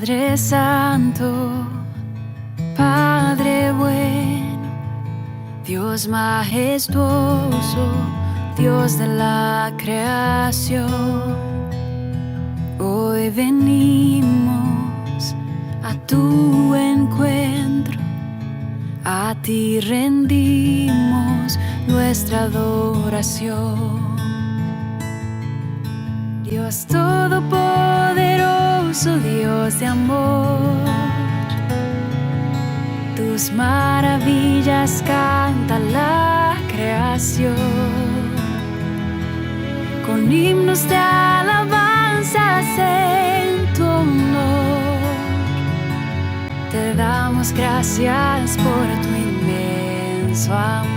Padre Santo, Padre bueno, Dios majestuoso, Dios de la creación, hoy venimos a tu encuentro, a ti rendimos nuestra adoración. Dios todopoderoso, Dios de amor, tus maravillas canta la creación. Con himnos de alabanzas en tu honor, te damos gracias por tu inmenso amor.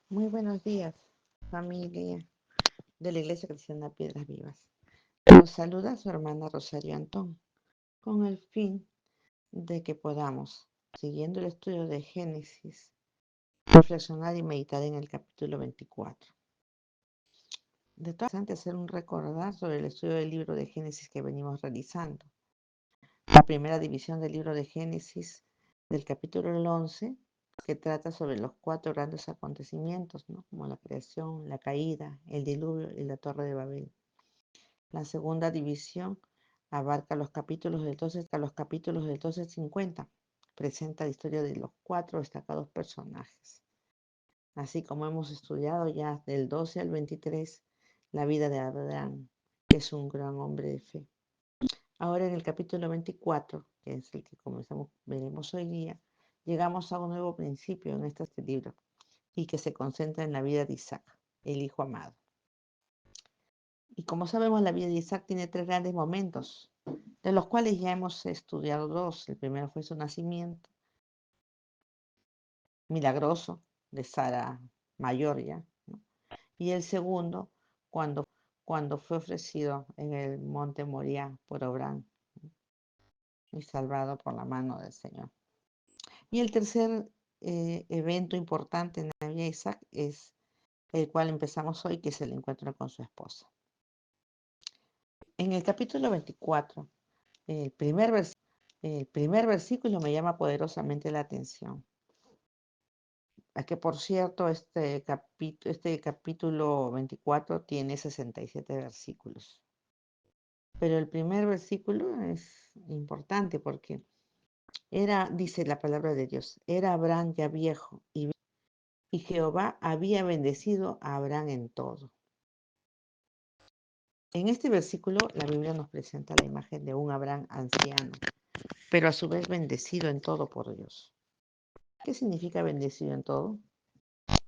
Muy buenos días, familia de la Iglesia Cristiana Piedras Vivas. Nos saluda su hermana Rosario Antón, con el fin de que podamos, siguiendo el estudio de Génesis, reflexionar y meditar en el capítulo 24. De todo es hacer un recordar sobre el estudio del libro de Génesis que venimos realizando. La primera división del libro de Génesis, del capítulo 11, que trata sobre los 4 grandes acontecimientos, ¿no? Como la creación, la caída, el diluvio y la torre de Babel. La segunda división abarca los capítulos del 12 al 50. Presenta la historia de los 4 destacados personajes. Así como hemos estudiado ya del 12 al 23 la vida de Abraham, que es un gran hombre de fe. Ahora en el capítulo 24, que es el que veremos hoy día, llegamos a un nuevo principio en este libro y que se concentra en la vida de Isaac, el hijo amado. Y como sabemos, la vida de Isaac tiene 3 grandes momentos, de los cuales ya hemos estudiado 2. El primero fue su nacimiento milagroso de Sara mayor ya, ¿no? Y el segundo, cuando fue ofrecido en el monte Moriah por Abraham, ¿no? Y salvado por la mano del Señor. Y el tercer evento importante en la vida de Isaac es el cual empezamos hoy, que es el encuentro con su esposa. En el capítulo 24, el primer versículo me llama poderosamente la atención. Es que, por cierto, este capítulo 24 tiene 67 versículos. Pero el primer versículo es importante porque dice la palabra de Dios, era Abraham ya viejo y Jehová había bendecido a Abraham en todo. En este versículo la Biblia nos presenta la imagen de un Abraham anciano, pero a su vez bendecido en todo por Dios. ¿Qué significa bendecido en todo?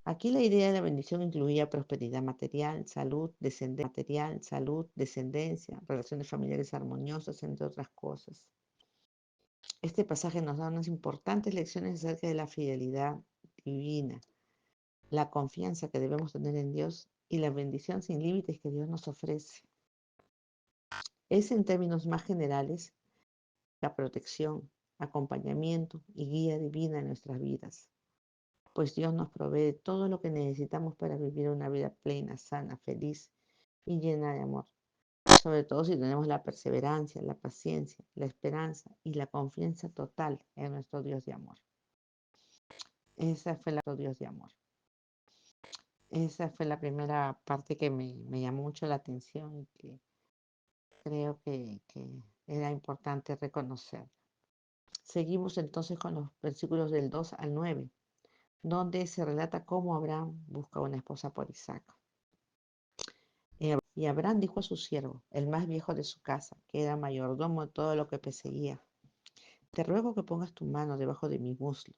Aquí la idea de la bendición incluía prosperidad material, salud, descendencia, relaciones familiares armoniosas, entre otras cosas. Este pasaje nos da unas importantes lecciones acerca de la fidelidad divina, la confianza que debemos tener en Dios y la bendición sin límites que Dios nos ofrece. Es, en términos más generales, la protección, acompañamiento y guía divina en nuestras vidas, pues Dios nos provee todo lo que necesitamos para vivir una vida plena, sana, feliz y llena de amor, sobre todo si tenemos la perseverancia, la paciencia, la esperanza y la confianza total en nuestro Dios de amor. Esa fue la primera parte que me llamó mucho la atención y que creo que era importante reconocer. Seguimos entonces con los versículos del 2 al 9, donde se relata cómo Abraham busca una esposa por Isaac. Y Abraham dijo a su siervo, el más viejo de su casa, que era mayordomo de todo lo que poseía, te ruego que pongas tu mano debajo de mi muslo,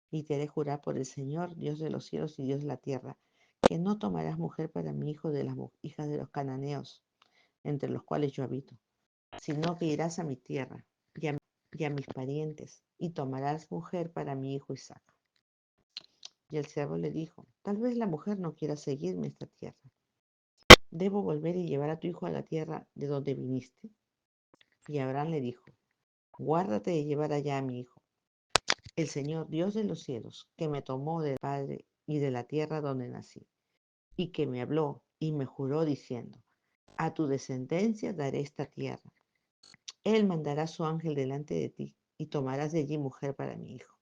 y te haré jurar por el Señor, Dios de los cielos y Dios de la tierra, que no tomarás mujer para mi hijo de las hijas de los cananeos, entre los cuales yo habito, sino que irás a mi tierra y a mis parientes, y tomarás mujer para mi hijo Isaac. Y el siervo le dijo, tal vez la mujer no quiera seguirme esta tierra. ¿Debo volver y llevar a tu hijo a la tierra de donde viniste? Y Abraham le dijo, guárdate de llevar allá a mi hijo. El Señor, Dios de los cielos, que me tomó del Padre y de la tierra donde nací, y que me habló y me juró diciendo, a tu descendencia daré esta tierra. Él mandará su ángel delante de ti y tomarás de allí mujer para mi hijo.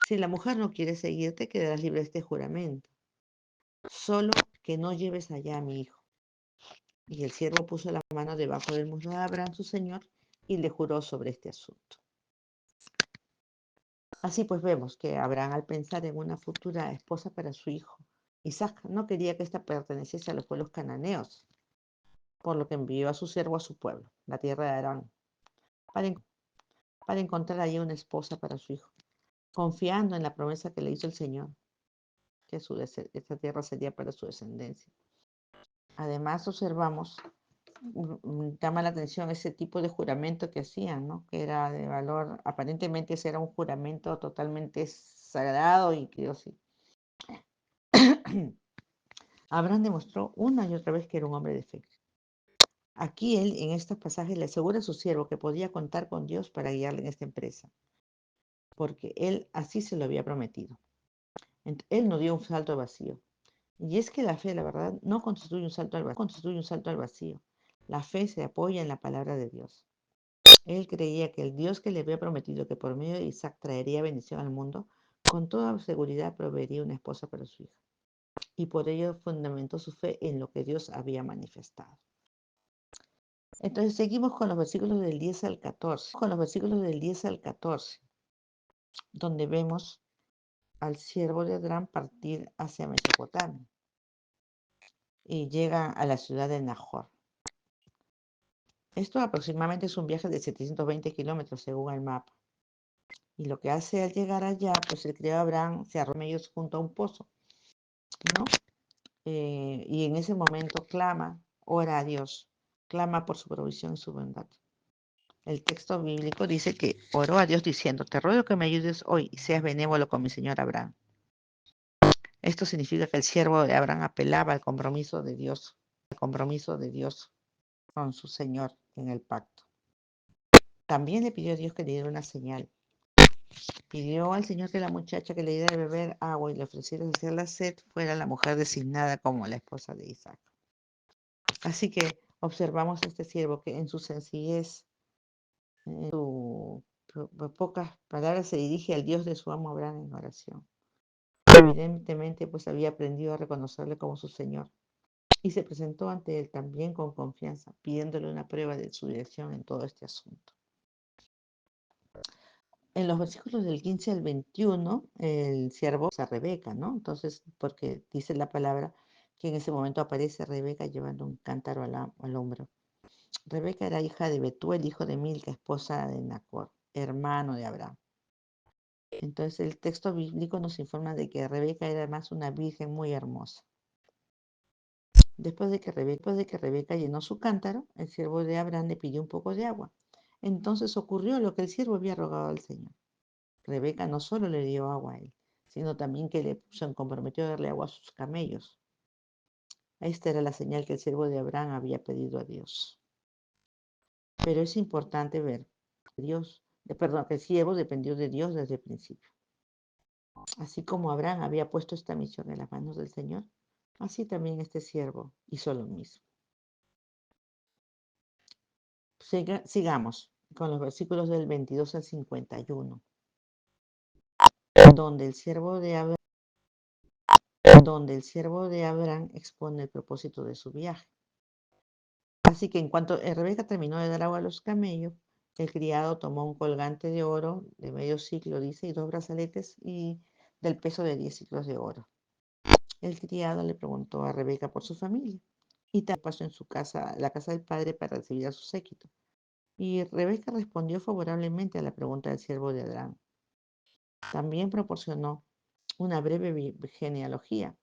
Si la mujer no quiere seguirte, quedarás libre de este juramento. Solo que no lleves allá a mi hijo. Y el siervo puso la mano debajo del muslo de Abraham, su señor, y le juró sobre este asunto. Así pues vemos que Abraham, al pensar en una futura esposa para su hijo, Isaac no quería que ésta perteneciese a los pueblos cananeos, por lo que envió a su siervo a su pueblo, la tierra de Aram, para, para encontrar allí una esposa para su hijo, confiando en la promesa que le hizo el Señor, que esta tierra sería para su descendencia. Además, observamos, llama la atención ese tipo de juramento que hacían, ¿no? Que era de valor, aparentemente ese era un juramento totalmente sagrado y que Dios sí. Abraham demostró una y otra vez que era un hombre de fe. Aquí él, en estos pasajes, le asegura a su siervo que podía contar con Dios para guiarle en esta empresa, porque él así se lo había prometido. Él no dio un salto al vacío. Y es que la fe, la verdad, no constituye un salto al vacío. La fe se apoya en la palabra de Dios. Él creía que el Dios que le había prometido que por medio de Isaac traería bendición al mundo, con toda seguridad proveería una esposa para su hija. Y por ello fundamentó su fe en lo que Dios había manifestado. Entonces seguimos con los versículos del 10 al 14, donde vemos al siervo de Abraham partir hacia Mesopotamia y llega a la ciudad de Nahor. Esto aproximadamente es un viaje de 720 kilómetros según el mapa. Y lo que hace al llegar allá, pues el criado Abraham se arrojó ellos junto a un pozo, ¿no? Y en ese momento ora a Dios, clama por su provisión y su bondad. El texto bíblico dice que oró a Dios diciendo, te ruego que me ayudes hoy y seas benévolo con mi señor Abraham. Esto significa que el siervo de Abraham apelaba al compromiso de Dios con su señor en el pacto. También le pidió a Dios que le diera una señal. Pidió al Señor que la muchacha que le diera de beber agua y le ofreciera saciar la sed fuera la mujer designada como la esposa de Isaac. Así que observamos a este siervo que en su sencillez, en sus pocas palabras, se dirige al Dios de su amo Abraham en oración. Evidentemente, pues había aprendido a reconocerle como su Señor y se presentó ante él también con confianza, pidiéndole una prueba de su dirección en todo este asunto. En los versículos del 15 al 21, el siervo a Rebeca, ¿no? Entonces, porque dice la palabra que en ese momento aparece Rebeca llevando un cántaro al hombro. Rebeca era hija de Betuel, hijo de Milca, esposa de Nacor, hermano de Abraham. Entonces, el texto bíblico nos informa de que Rebeca era además una virgen muy hermosa. Después de que Rebeca llenó su cántaro, el siervo de Abraham le pidió un poco de agua. Entonces ocurrió lo que el siervo había rogado al Señor. Rebeca no solo le dio agua a él, sino también que se comprometió a darle agua a sus camellos. Esta era la señal que el siervo de Abraham había pedido a Dios. Pero es importante ver que el siervo dependió de Dios desde el principio. Así como Abraham había puesto esta misión en las manos del Señor, así también este siervo hizo lo mismo. Sigamos con los versículos del 22 al 51, donde el siervo de Abraham expone el propósito de su viaje. Así que en cuanto Rebeca terminó de dar agua a los camellos, el criado tomó un colgante de oro de medio ciclo, dice, y dos brazaletes y del peso de 10 ciclos de oro. El criado le preguntó a Rebeca por su familia y también pasó en su casa, la casa del padre, para recibir a su séquito. Y Rebeca respondió favorablemente a la pregunta del siervo de Abraham. También proporcionó una breve genealogía,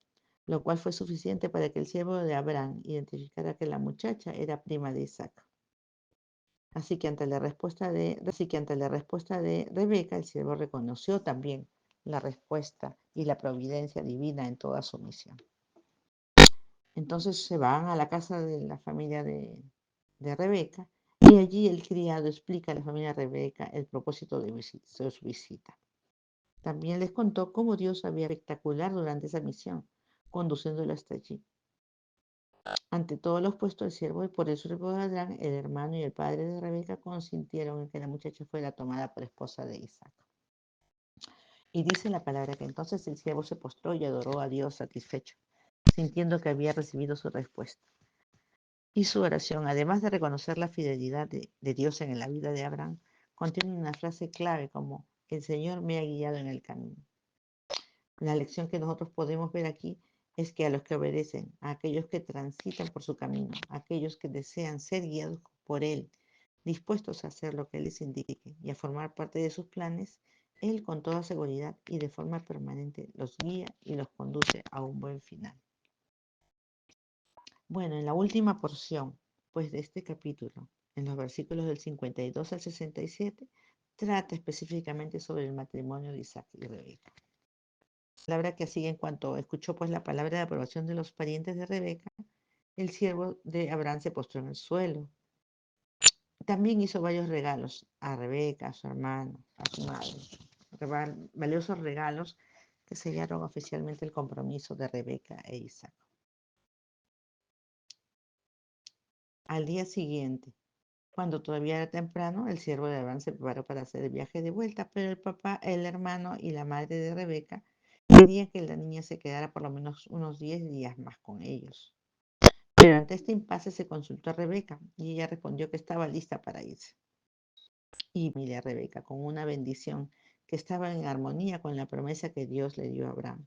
lo cual fue suficiente para que el siervo de Abraham identificara que la muchacha era prima de Isaac. Así que ante la respuesta de Rebeca, el siervo reconoció también la respuesta y la providencia divina en toda su misión. Entonces se van a la casa de la familia de Rebeca y allí el criado explica a la familia de Rebeca el propósito de su visita. También les contó cómo Dios había espectacular durante esa misión, conduciéndolo hasta allí. Ante todo lo expuesto, el siervo y por eso el Adán, el hermano y el padre de Rebeca consintieron en que la muchacha fuera tomada por esposa de Isaac. Y dice la palabra que entonces el siervo se postró y adoró a Dios satisfecho, sintiendo que había recibido su respuesta. Y su oración, además de reconocer la fidelidad de Dios en la vida de Abraham, contiene una frase clave como: el Señor me ha guiado en el camino. La lección que nosotros podemos ver aquí es que a los que obedecen, a aquellos que transitan por su camino, a aquellos que desean ser guiados por Él, dispuestos a hacer lo que Él les indique y a formar parte de sus planes, Él con toda seguridad y de forma permanente los guía y los conduce a un buen final. Bueno, en la última porción, pues, de este capítulo, en los versículos del 52 al 67, trata específicamente sobre el matrimonio de Isaac y Rebeca. La palabra que sigue: en cuanto escuchó pues la palabra de aprobación de los parientes de Rebeca, el siervo de Abraham se postró en el suelo. También hizo varios regalos a Rebeca, a su hermano, a su madre. Valiosos regalos que sellaron oficialmente el compromiso de Rebeca e Isaac. Al día siguiente, cuando todavía era temprano, el siervo de Abraham se preparó para hacer el viaje de vuelta, pero el papá, el hermano y la madre de Rebeca querían que la niña se quedara por lo menos unos 10 días más con ellos. Pero ante este impasse se consultó a Rebeca y ella respondió que estaba lista para irse. Y mire a Rebeca con una bendición que estaba en armonía con la promesa que Dios le dio a Abraham.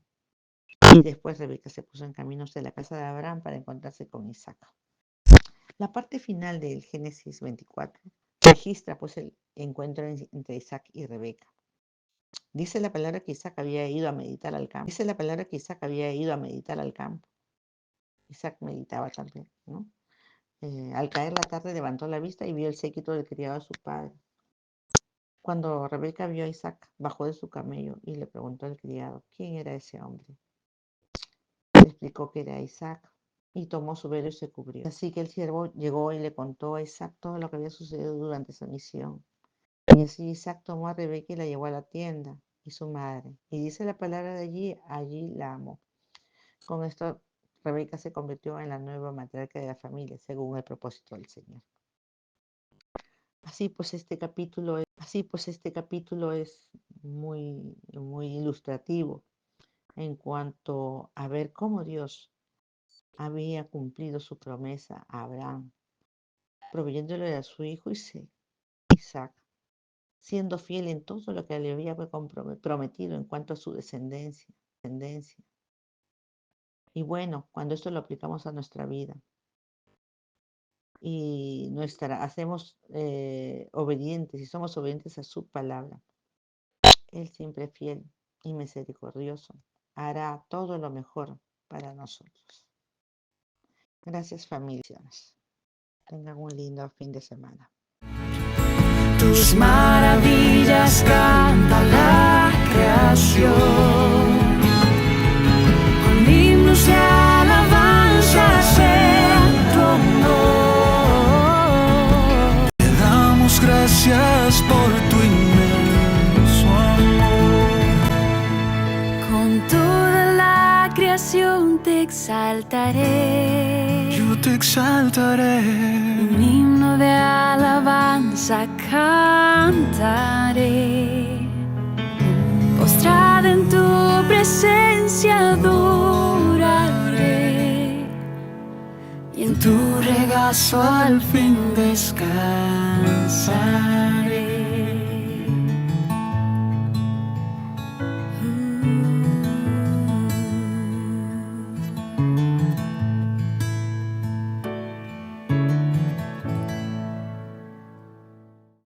Y después Rebeca se puso en camino hacia la casa de Abraham para encontrarse con Isaac. La parte final del Génesis 24 registra pues el encuentro entre Isaac y Rebeca. Dice la palabra que Isaac había ido a meditar al campo. Isaac meditaba también, ¿no? Al caer la tarde levantó la vista y vio el séquito del criado de su padre. Cuando Rebeca vio a Isaac, bajó de su camello y le preguntó al criado quién era ese hombre. Le explicó que era Isaac y tomó su velo y se cubrió. Así que el siervo llegó y le contó a Isaac todo lo que había sucedido durante esa misión. Y así Isaac tomó a Rebeca y la llevó a la tienda y su madre. Y dice la palabra de allí la amó. Con esto Rebeca se convirtió en la nueva matriarca de la familia, según el propósito del Señor. Así pues este capítulo es muy, muy ilustrativo en cuanto a ver cómo Dios había cumplido su promesa a Abraham, proveyéndole a su hijo Isaac, siendo fiel en todo lo que le había prometido en cuanto a su descendencia. Y bueno, cuando esto lo aplicamos a nuestra vida y hacemos obedientes y somos obedientes a su palabra, Él siempre fiel y misericordioso hará todo lo mejor para nosotros. Gracias, familia. Tengan un lindo fin de semana. Tus maravillas canta la creación, con himnos de alabanza en tu honor. Te damos gracias por tu inmenso amor. Con toda la creación te exaltaré. Yo te exaltaré. Un himno de alabanza cantaré. Postrada en tu presencia adoraré. Y en tu regazo al fin descansaré.